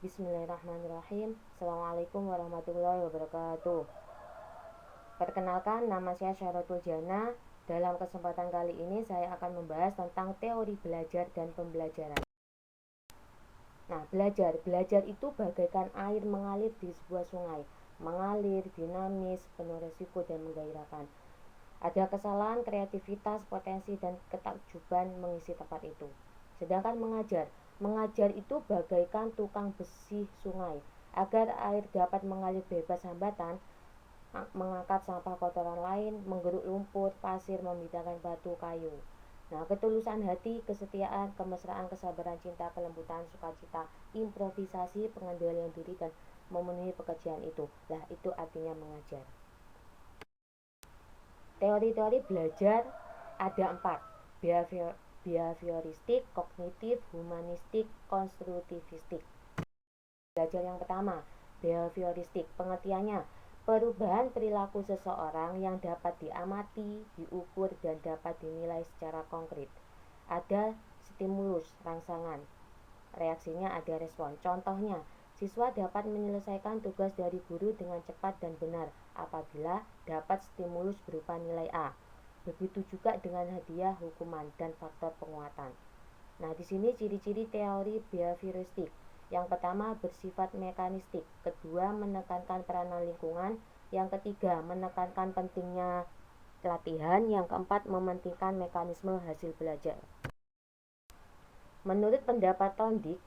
Bismillahirrahmanirrahim. Assalamualaikum warahmatullahi wabarakatuh. Perkenalkan, nama saya Syaratul Jana. Dalam kesempatan kali ini saya akan membahas tentang teori belajar dan pembelajaran. Nah, belajar itu bagaikan air mengalir di sebuah sungai, mengalir, dinamis, penuh resiko dan menggairahkan. Ada kesalahan, kreativitas, potensi, dan ketakjuban mengisi tempat itu. Sedangkan mengajar itu bagaikan tukang bersih sungai. Agar air dapat mengalir bebas hambatan, mengangkat sampah kotoran lain, menggeruk lumpur, pasir, memindahkan batu, kayu. Nah, ketulusan hati, kesetiaan, kemesraan, kesabaran, cinta, kelembutan, sukacita, improvisasi, pengendalian diri, dan memenuhi pekerjaan itu. Lah, itu artinya mengajar. Teori-teori belajar ada 4: behavioristik, kognitif, humanistik, konstruktivistik. Belajar yang pertama, behavioristik. Pengertiannya, perubahan perilaku seseorang yang dapat diamati, diukur, dan dapat dinilai secara konkret. Ada stimulus, rangsangan. Reaksinya ada respon. Contohnya, siswa dapat menyelesaikan tugas dari guru dengan cepat dan benar apabila dapat stimulus berupa nilai A. Begitu juga dengan hadiah, hukuman, dan faktor penguatan. Nah, di sini ciri-ciri teori behavioristik. Yang pertama, bersifat mekanistik. Kedua, menekankan peranan lingkungan. Yang ketiga, menekankan pentingnya latihan. Yang keempat, mementingkan mekanisme hasil belajar. Menurut pendapat Thorndike,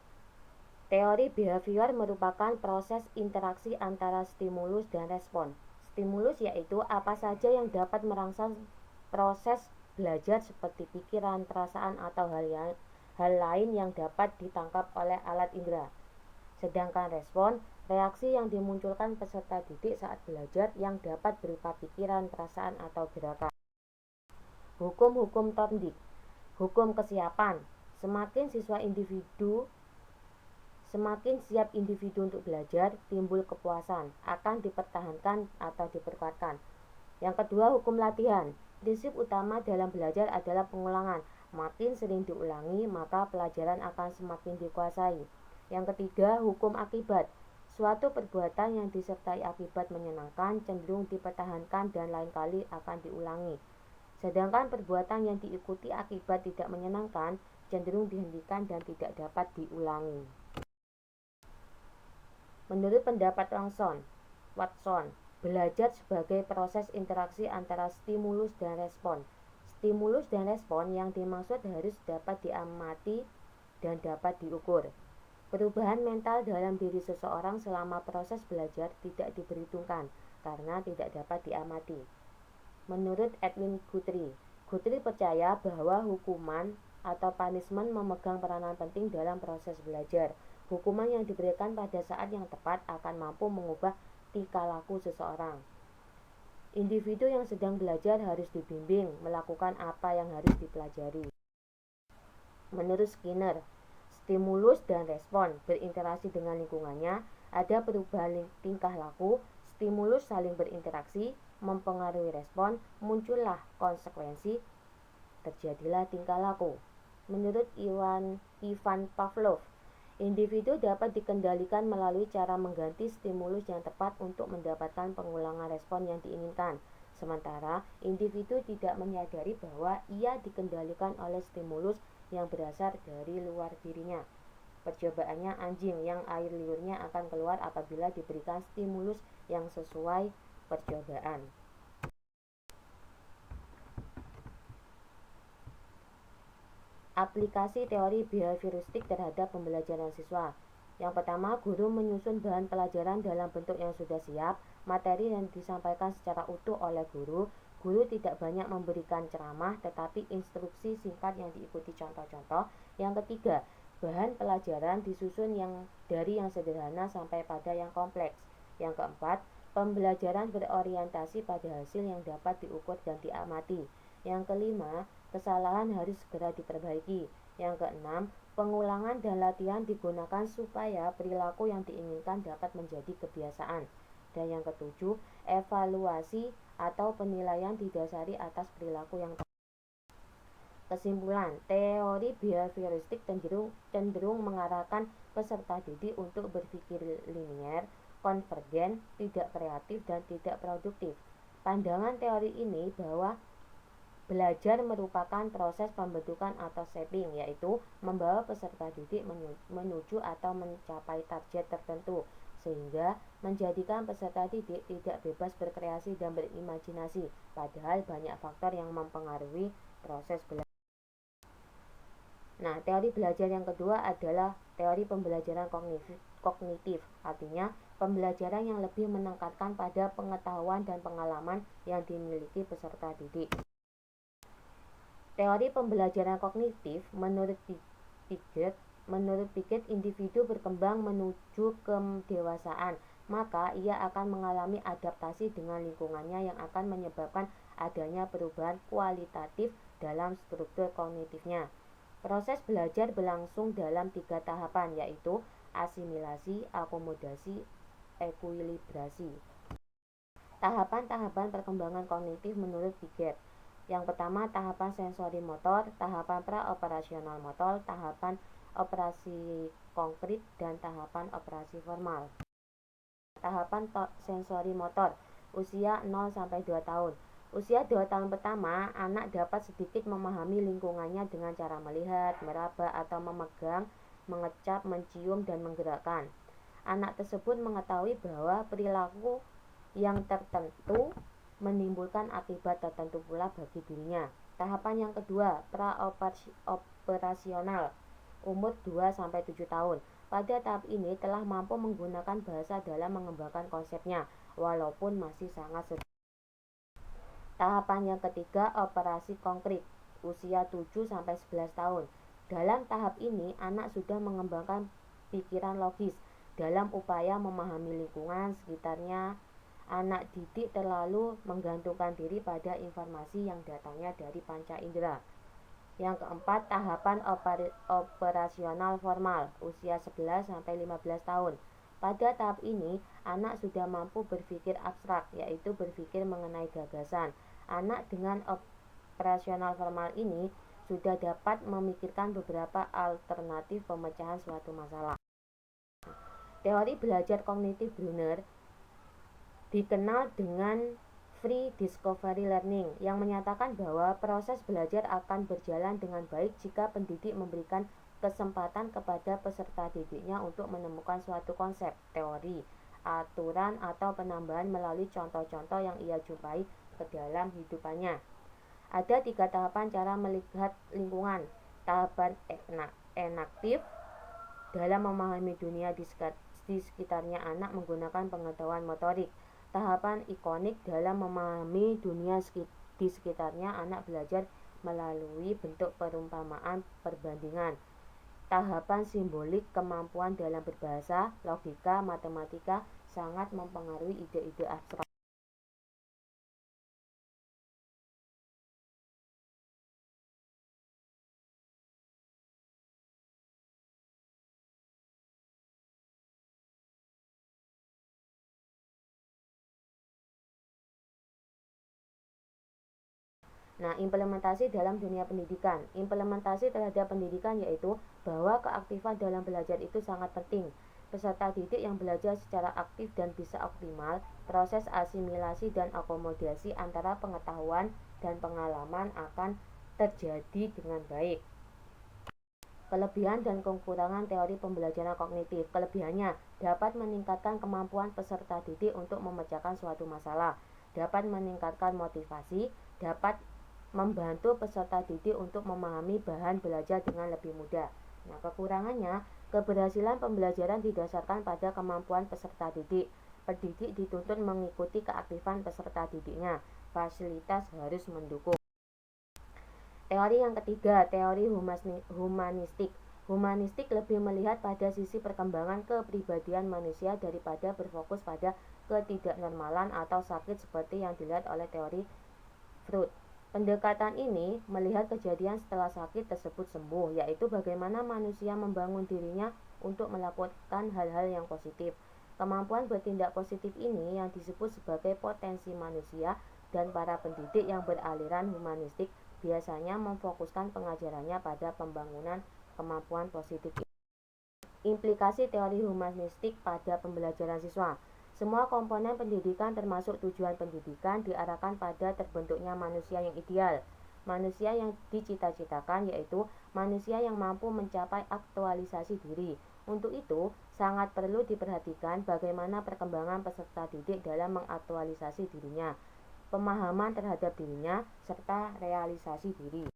teori behavior merupakan proses interaksi antara stimulus dan respon. Stimulus yaitu apa saja yang dapat merangsang proses belajar seperti pikiran, perasaan, atau hal lain yang dapat ditangkap oleh alat indera. Sedangkan respon, reaksi yang dimunculkan peserta didik saat belajar yang dapat berupa pikiran, perasaan, atau gerakan. Hukum Thorndike. Hukum kesiapan. Semakin siap individu untuk belajar, timbul kepuasan, akan dipertahankan atau diperkuatkan. Yang kedua, hukum latihan. Prinsip utama dalam belajar adalah pengulangan. Makin sering diulangi, maka pelajaran akan semakin dikuasai. Yang ketiga, hukum akibat. Suatu perbuatan yang disertai akibat menyenangkan cenderung dipertahankan dan lain kali akan diulangi. Sedangkan perbuatan yang diikuti akibat tidak menyenangkan cenderung dihentikan dan tidak dapat diulangi. Menurut pendapat Watson, belajar sebagai proses interaksi antara stimulus dan respon. Stimulus dan respon yang dimaksud harus dapat diamati dan dapat diukur. Perubahan mental dalam diri seseorang selama proses belajar tidak diperhitungkan karena tidak dapat diamati. Menurut Edwin Guthrie percaya bahwa hukuman atau punishment memegang peranan penting dalam proses belajar. Hukuman yang diberikan pada saat yang tepat akan mampu mengubah tingkah laku seseorang. Individu yang sedang belajar harus dibimbing melakukan apa yang harus dipelajari. Menurut Skinner, stimulus dan respon berinteraksi dengan lingkungannya, ada perubahan tingkah laku, stimulus saling berinteraksi, mempengaruhi respon, muncullah konsekuensi, terjadilah tingkah laku. Menurut Ivan Pavlov, individu dapat dikendalikan melalui cara mengganti stimulus yang tepat untuk mendapatkan pengulangan respon yang diinginkan. Sementara individu tidak menyadari bahwa ia dikendalikan oleh stimulus yang berasal dari luar dirinya. Percobaannya anjing yang air liurnya akan keluar apabila diberikan stimulus yang sesuai percobaan. Aplikasi teori behavioristik terhadap pembelajaran siswa. Yang pertama, guru menyusun bahan pelajaran dalam bentuk yang sudah siap. Materi yang disampaikan secara utuh oleh guru. Guru tidak banyak memberikan ceramah, tetapi instruksi singkat yang diikuti contoh-contoh. Yang ketiga, bahan pelajaran disusun dari yang sederhana sampai pada yang kompleks. Yang keempat, pembelajaran berorientasi pada hasil yang dapat diukur dan diamati. Yang kelima, kesalahan harus segera diperbaiki. Yang keenam, pengulangan dan latihan digunakan supaya perilaku yang diinginkan dapat menjadi kebiasaan. Dan yang ketujuh, evaluasi atau penilaian didasari atas perilaku yang Kesimpulan, teori behavioristik cenderung mengarahkan peserta didik untuk berpikir linier, konvergen, tidak kreatif, dan tidak produktif. Pandangan teori ini bahwa belajar merupakan proses pembentukan atau shaping, yaitu membawa peserta didik menuju atau mencapai target tertentu, sehingga menjadikan peserta didik tidak bebas berkreasi dan berimajinasi, padahal banyak faktor yang mempengaruhi proses belajar. Nah, teori belajar yang kedua adalah teori pembelajaran kognitif, artinya pembelajaran yang lebih menekankan pada pengetahuan dan pengalaman yang dimiliki peserta didik. Teori pembelajaran kognitif menurut Piaget individu berkembang menuju kedewasaan, maka ia akan mengalami adaptasi dengan lingkungannya yang akan menyebabkan adanya perubahan kualitatif dalam struktur kognitifnya. Proses belajar berlangsung dalam 3 tahapan, yaitu asimilasi, akomodasi, ekuilibrasi. Tahapan-tahapan perkembangan kognitif menurut Piaget. Yang pertama, tahapan sensori motor, tahapan pra-operasional motor, tahapan operasi konkret, dan tahapan operasi formal. Tahapan sensori motor, usia 0-2 tahun. Usia 2 tahun pertama, anak dapat sedikit memahami lingkungannya dengan cara melihat, meraba, atau memegang, mengecap, mencium, dan menggerakkan. Anak tersebut mengetahui bahwa perilaku yang tertentu menimbulkan akibat tertentu pula bagi dirinya. Tahapan yang kedua, pra-operasional, umur 2-7 tahun. Pada tahap ini telah mampu menggunakan bahasa dalam mengembangkan konsepnya, walaupun masih sangat sederhana. Tahapan yang ketiga, operasi konkret, usia 7-11 tahun. Dalam tahap ini, anak sudah mengembangkan pikiran logis dalam upaya memahami lingkungan sekitarnya. Anak didik terlalu menggantungkan diri pada informasi yang datangnya dari panca indera. Yang keempat, tahapan operasional formal, usia 11-15 tahun. Pada tahap ini, anak sudah mampu berpikir abstrak, yaitu berpikir mengenai gagasan. Anak dengan operasional formal ini sudah dapat memikirkan beberapa alternatif pemecahan suatu masalah. Teori belajar kognitif Brunner dikenal dengan free discovery learning, yang menyatakan bahwa proses belajar akan berjalan dengan baik jika pendidik memberikan kesempatan kepada peserta didiknya untuk menemukan suatu konsep, teori, aturan, atau penambahan melalui contoh-contoh yang ia jumpai ke dalam hidupannya. Ada 3 tahapan cara melihat lingkungan. Tahapan enaktif, dalam memahami dunia di sekitarnya anak menggunakan pengetahuan motorik. Tahapan ikonik, dalam memahami dunia di sekitarnya anak belajar melalui bentuk perumpamaan perbandingan. Tahapan simbolik, kemampuan dalam berbahasa, logika, matematika sangat mempengaruhi ide-ide abstrak. Nah, implementasi dalam dunia pendidikan. Implementasi terhadap pendidikan yaitu bahwa keaktifan dalam belajar itu sangat penting. Peserta didik yang belajar secara aktif dan bisa optimal, proses asimilasi dan akomodasi antara pengetahuan dan pengalaman akan terjadi dengan baik. Kelebihan dan kekurangan teori pembelajaran kognitif. Kelebihannya dapat meningkatkan kemampuan peserta didik untuk memecahkan suatu masalah, dapat meningkatkan motivasi, dapat membantu peserta didik untuk memahami bahan belajar dengan lebih mudah. Nah, kekurangannya, keberhasilan pembelajaran didasarkan pada kemampuan peserta didik. Pendidik dituntut mengikuti keaktifan peserta didiknya. Fasilitas harus mendukung. Teori yang ketiga, teori humanistik. Humanistik lebih melihat pada sisi perkembangan kepribadian manusia daripada berfokus pada ketidaknormalan atau sakit seperti yang dilihat oleh teori Freud. Pendekatan ini melihat kejadian setelah sakit tersebut sembuh, yaitu bagaimana manusia membangun dirinya untuk melakukan hal-hal yang positif. Kemampuan bertindak positif ini yang disebut sebagai potensi manusia, dan para pendidik yang beraliran humanistik biasanya memfokuskan pengajarannya pada pembangunan kemampuan positif. Implikasi teori humanistik pada pembelajaran siswa. Semua komponen pendidikan termasuk tujuan pendidikan diarahkan pada terbentuknya manusia yang ideal. Manusia yang dicita-citakan yaitu manusia yang mampu mencapai aktualisasi diri. Untuk itu, sangat perlu diperhatikan bagaimana perkembangan peserta didik dalam mengaktualisasi dirinya, pemahaman terhadap dirinya, serta realisasi diri.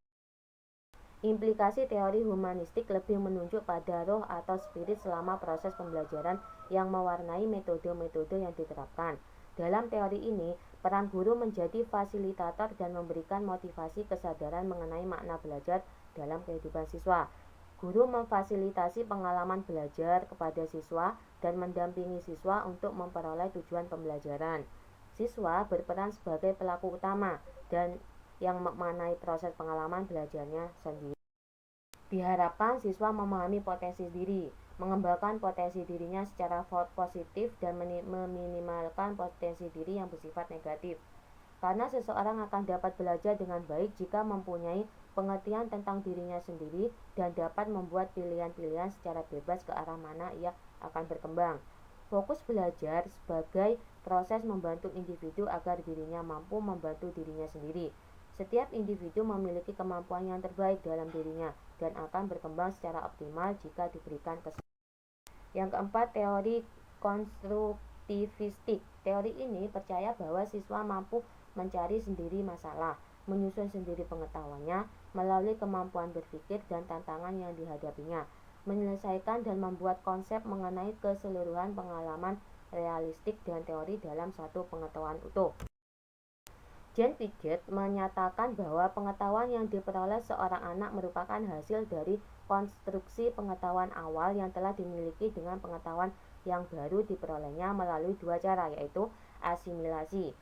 Implikasi teori humanistik lebih menunjuk pada roh atau spirit selama proses pembelajaran yang mewarnai metode-metode yang diterapkan. Dalam teori ini, peran guru menjadi fasilitator dan memberikan motivasi kesadaran mengenai makna belajar dalam kehidupan siswa. Guru memfasilitasi pengalaman belajar kepada siswa dan mendampingi siswa untuk memperoleh tujuan pembelajaran. Siswa berperan sebagai pelaku utama dan yang memaknai proses pengalaman belajarnya sendiri. Diharapkan siswa memahami potensi diri, mengembangkan potensi dirinya secara positif dan meminimalkan potensi diri yang bersifat negatif. Karena seseorang akan dapat belajar dengan baik jika mempunyai pengertian tentang dirinya sendiri dan dapat membuat pilihan-pilihan secara bebas ke arah mana ia akan berkembang. Fokus belajar sebagai proses membantu individu agar dirinya mampu membantu dirinya sendiri. Setiap individu memiliki kemampuan yang terbaik dalam dirinya dan akan berkembang secara optimal jika diberikan kesempatan. Yang keempat, teori konstruktivistik. Teori ini percaya bahwa siswa mampu mencari sendiri masalah, menyusun sendiri pengetahuannya melalui kemampuan berpikir dan tantangan yang dihadapinya, menyelesaikan dan membuat konsep mengenai keseluruhan pengalaman realistik dan teori dalam satu pengetahuan utuh. Jean Piaget menyatakan bahwa pengetahuan yang diperoleh seorang anak merupakan hasil dari konstruksi pengetahuan awal yang telah dimiliki dengan pengetahuan yang baru diperolehnya melalui dua cara, yaitu asimilasi,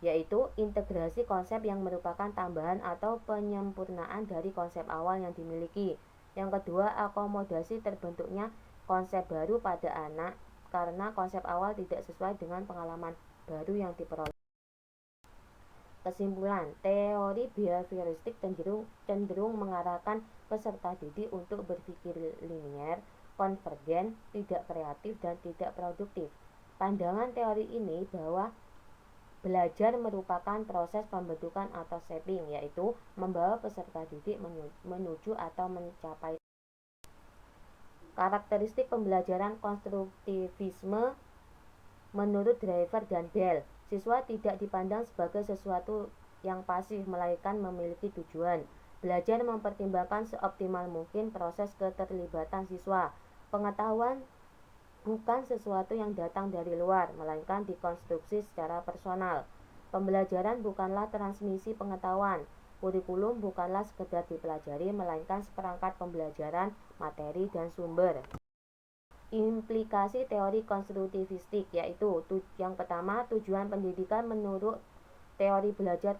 yaitu integrasi konsep yang merupakan tambahan atau penyempurnaan dari konsep awal yang dimiliki. Yang kedua, akomodasi terbentuknya konsep baru pada anak karena konsep awal tidak sesuai dengan pengalaman baru yang diperoleh. Kesimpulan, teori behavioristik cenderung mengarahkan peserta didik untuk berpikir linier, konvergen, tidak kreatif, dan tidak produktif. Pandangan teori ini bahwa belajar merupakan proses pembentukan atau shaping, yaitu membawa peserta didik menuju atau mencapai. Karakteristik pembelajaran konstruktivisme menurut Driver dan Bell. Siswa tidak dipandang sebagai sesuatu yang pasif, melainkan memiliki tujuan. Belajar mempertimbangkan seoptimal mungkin proses keterlibatan siswa. Pengetahuan bukan sesuatu yang datang dari luar, melainkan dikonstruksi secara personal. Pembelajaran bukanlah transmisi pengetahuan. Kurikulum bukanlah sekedar dipelajari, melainkan seperangkat pembelajaran, materi, dan sumber. Implikasi teori konstruktivistik yaitu yang pertama, tujuan pendidikan menurut teori belajar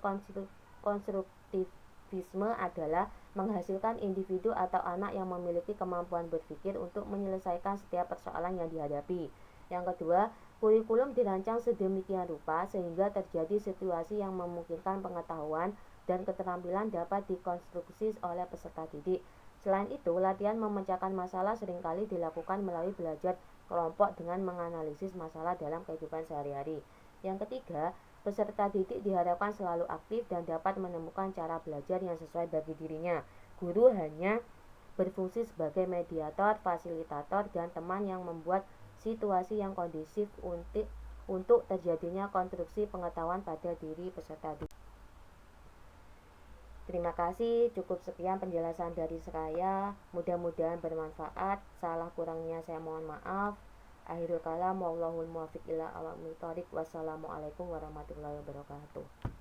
konstruktivisme adalah menghasilkan individu atau anak yang memiliki kemampuan berpikir untuk menyelesaikan setiap persoalan yang dihadapi. Yang kedua, kurikulum dirancang sedemikian rupa sehingga terjadi situasi yang memungkinkan pengetahuan dan keterampilan dapat dikonstruksi oleh peserta didik. Selain itu, latihan memecahkan masalah seringkali dilakukan melalui belajar kelompok dengan menganalisis masalah dalam kehidupan sehari-hari. Yang ketiga, peserta didik diharapkan selalu aktif dan dapat menemukan cara belajar yang sesuai bagi dirinya. Guru hanya berfungsi sebagai mediator, fasilitator, dan teman yang membuat situasi yang kondusif untuk terjadinya konstruksi pengetahuan pada diri peserta didik. Terima kasih, cukup sekian penjelasan dari saya. Mudah-mudahan bermanfaat. Salah kurangnya saya mohon maaf. Akhirul kalam, wallahul muwaffiq ila aqwamit thoriq. Wassalamualaikum warahmatullahi wabarakatuh.